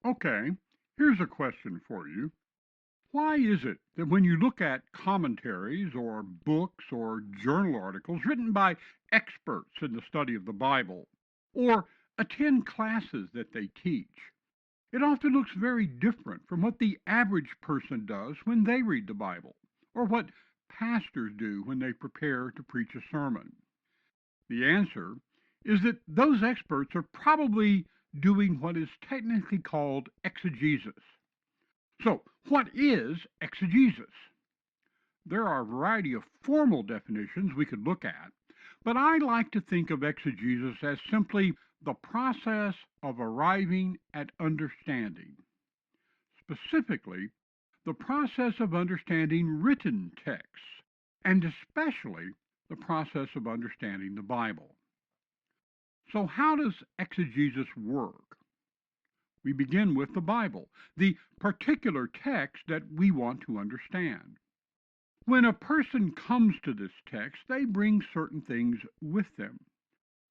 Okay, here's a question for you. Why is it that when you look at commentaries or books or journal articles written by experts in the study of the Bible, or attend classes that they teach, it often looks very different from what the average person does when they read the Bible, or what pastors do when they prepare to preach a sermon? The answer is that those experts are probably doing what is technically called exegesis. So, what is exegesis? There are a variety of formal definitions we could look at, but I like to think of exegesis as simply the process of arriving at understanding, specifically, the process of understanding written texts, and especially the process of understanding the Bible. So, how does exegesis work? We begin with the Bible, the particular text that we want to understand. When a person comes to this text, they bring certain things with them.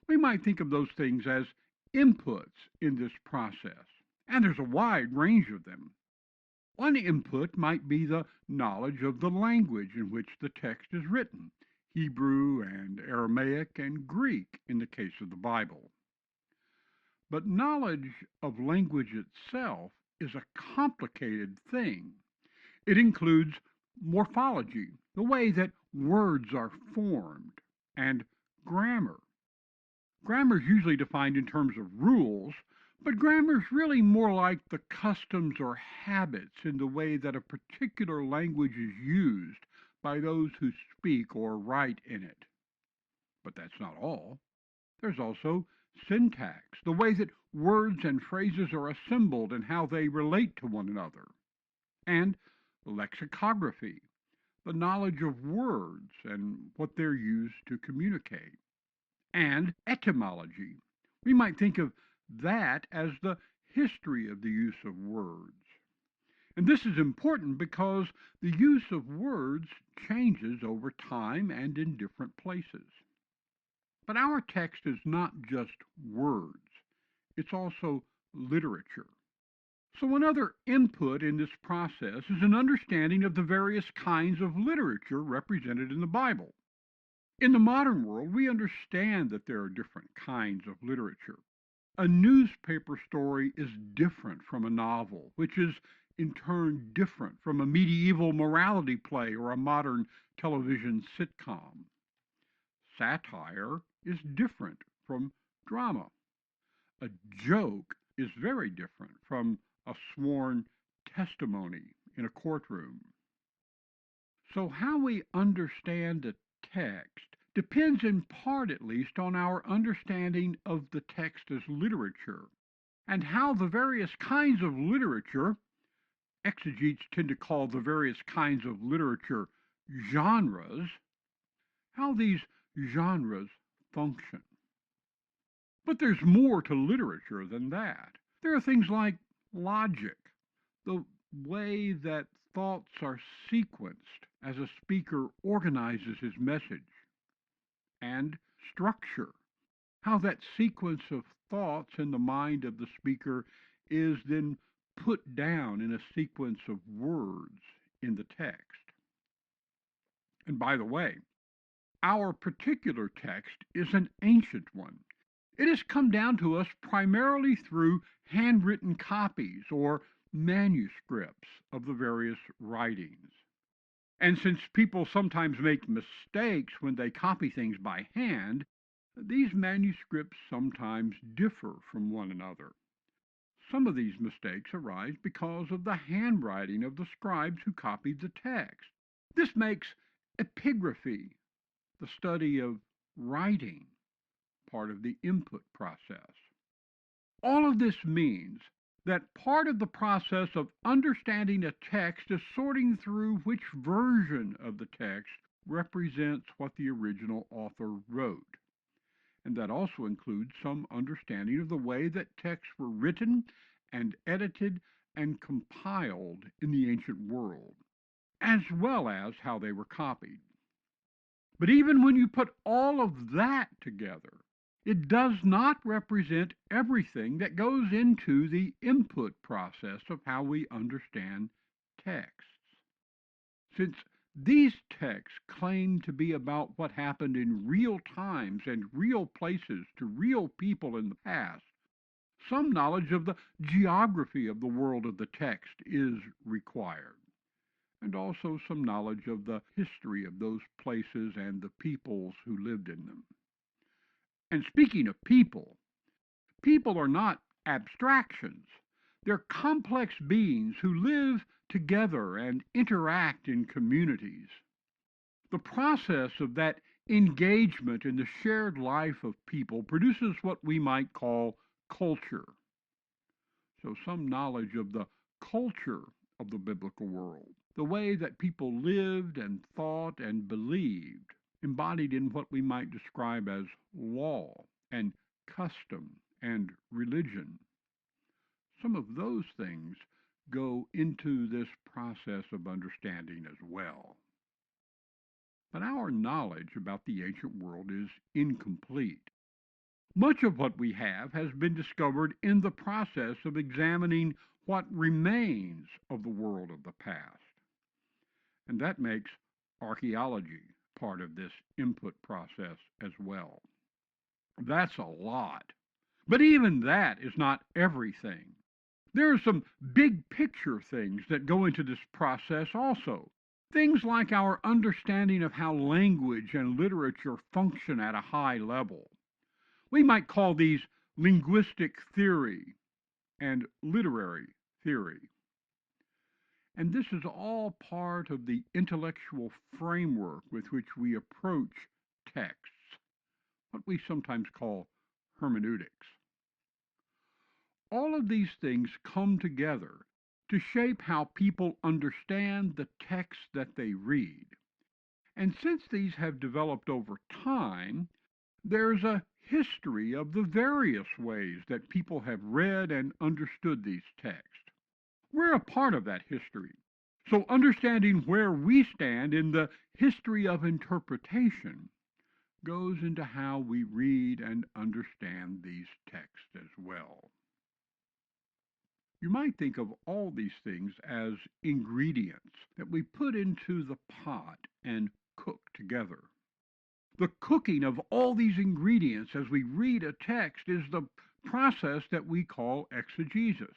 We might think of those things as inputs in this process, and there's a wide range of them. One input might be the knowledge of the language in which the text is written, Hebrew and Aramaic and Greek in the case of the Bible. But knowledge of language itself is a complicated thing. It includes morphology, the way that words are formed, and grammar. Grammar is usually defined in terms of rules, but grammar is really more like the customs or habits in the way that a particular language is used by those who speak or write in it. But that's not all. There's also syntax, the way that words and phrases are assembled and how they relate to one another, and lexicography, the knowledge of words and what they're used to communicate, and etymology. We might think of that as the history of the use of words. And this is important because the use of words changes over time and in different places. But our text is not just words, it's also literature. So, another input in this process is an understanding of the various kinds of literature represented in the Bible. In the modern world, we understand that there are different kinds of literature. A newspaper story is different from a novel, which is in turn different from a medieval morality play or a modern television sitcom. Satire is different from drama. A joke is very different from a sworn testimony in a courtroom. So, how we understand the text depends in part, at least, on our understanding of the text as literature and how the various kinds of literature, exegetes tend to call the various kinds of literature genres, how these genres function. But there's more to literature than that. There are things like logic, the way that thoughts are sequenced as a speaker organizes his message, and structure, how that sequence of thoughts in the mind of the speaker is then put down in a sequence of words in the text. And by the way, our particular text is an ancient one. It has come down to us primarily through handwritten copies or manuscripts of the various writings. And since people sometimes make mistakes when they copy things by hand, these manuscripts sometimes differ from one another. Some of these mistakes arise because of the handwriting of the scribes who copied the text. This makes epigraphy, the study of writing, part of the input process. All of this means that part of the process of understanding a text is sorting through which version of the text represents what the original author wrote. And that also includes some understanding of the way that texts were written and edited and compiled in the ancient world, as well as how they were copied. But even when you put all of that together, It does not represent everything that goes into the input process of how we understand texts. Since these texts claim to be about what happened in real times and real places to real people in the past, some knowledge of the geography of the world of the text is required, and also some knowledge of the history of those places and the peoples who lived in them. And speaking of people, people are not abstractions. They're complex beings who live together and interact in communities. The process of that engagement in the shared life of people produces what we might call culture. So, some knowledge of the culture of the biblical world, the way that people lived and thought and believed, embodied in what we might describe as law and custom and religion. Some of those things go into this process of understanding as well. But our knowledge about the ancient world is incomplete. Much of what we have has been discovered in the process of examining what remains of the world of the past. And that makes archaeology part of this input process as well. That's a lot. But even that is not everything. There are some big picture things that go into this process also. Things like our understanding of how language and literature function at a high level. We might call these linguistic theory and literary theory. And this is all part of the intellectual framework with which we approach texts, what we sometimes call hermeneutics. All of these things come together to shape how people understand the text that they read. And since these have developed over time, there's a history of the various ways that people have read and understood these texts. We're a part of that history. So, understanding where we stand in the history of interpretation goes into how we read and understand these texts as well. You might think of all these things as ingredients that we put into the pot and cook together. The cooking of all these ingredients as we read a text is the process that we call exegesis.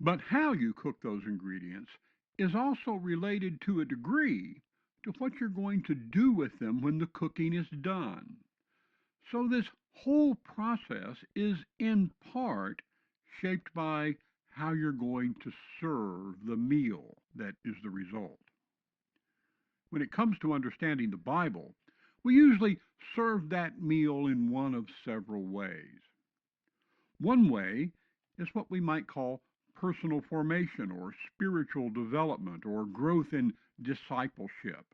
But how you cook those ingredients is also related to a degree to what you're going to do with them when the cooking is done. So this whole process is in part shaped by how you're going to serve the meal that is the result. When it comes to understanding the Bible, we usually serve that meal in one of several ways. One way is what we might call personal formation or spiritual development or growth in discipleship.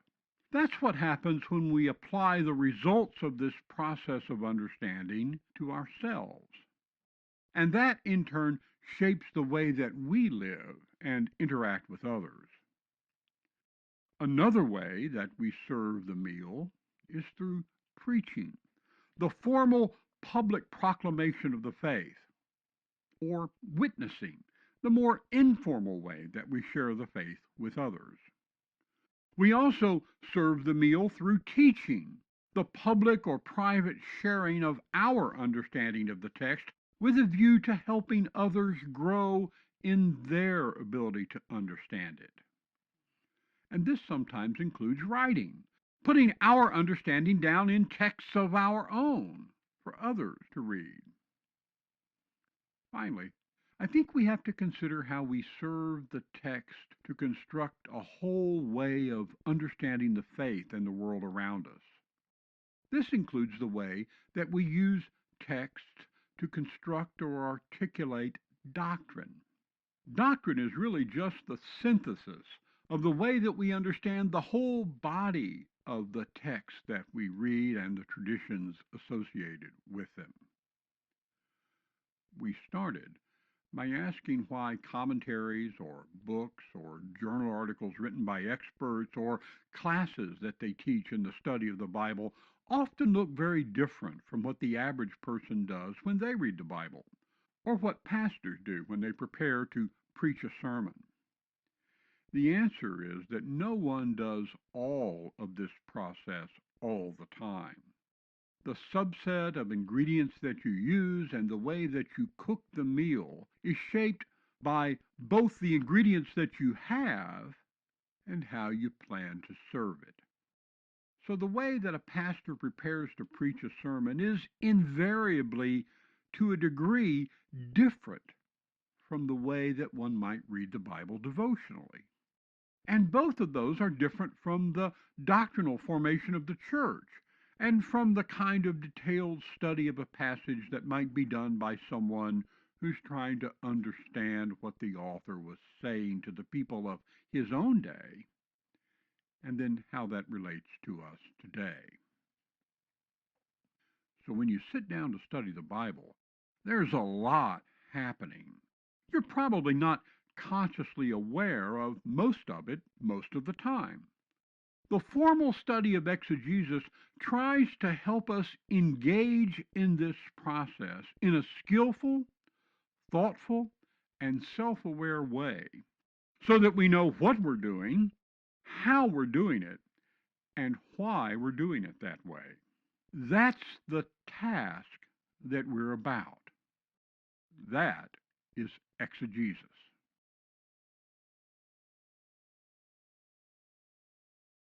That's what happens when we apply the results of this process of understanding to ourselves. And that in turn shapes the way that we live and interact with others. Another way that we serve the meal is through preaching, the formal public proclamation of the faith, or witnessing, the more informal way that we share the faith with others. We also serve the meal through teaching, the public or private sharing of our understanding of the text with a view to helping others grow in their ability to understand it. And this sometimes includes writing, putting our understanding down in texts of our own for others to read. Finally, I think we have to consider how we serve the text to construct a whole way of understanding the faith and the world around us. This includes the way that we use text to construct or articulate doctrine. Doctrine is really just the synthesis of the way that we understand the whole body of the text that we read and the traditions associated with them. We started by asking why commentaries or books or journal articles written by experts or classes that they teach in the study of the Bible often look very different from what the average person does when they read the Bible, or what pastors do when they prepare to preach a sermon. The answer is that no one does all of this process all the time. The subset of ingredients that you use and the way that you cook the meal is shaped by both the ingredients that you have and how you plan to serve it. So the way that a pastor prepares to preach a sermon is invariably, to a degree, different from the way that one might read the Bible devotionally. And both of those are different from the doctrinal formation of the church and from the kind of detailed study of a passage that might be done by someone who's trying to understand what the author was saying to the people of his own day, and then how that relates to us today. So when you sit down to study the Bible, there's a lot happening. You're probably not consciously aware of most of it most of the time. The formal study of exegesis tries to help us engage in this process in a skillful, thoughtful, and self aware way so that we know what we're doing, how we're doing it, and why we're doing it that way. That's the task that we're about. That is exegesis.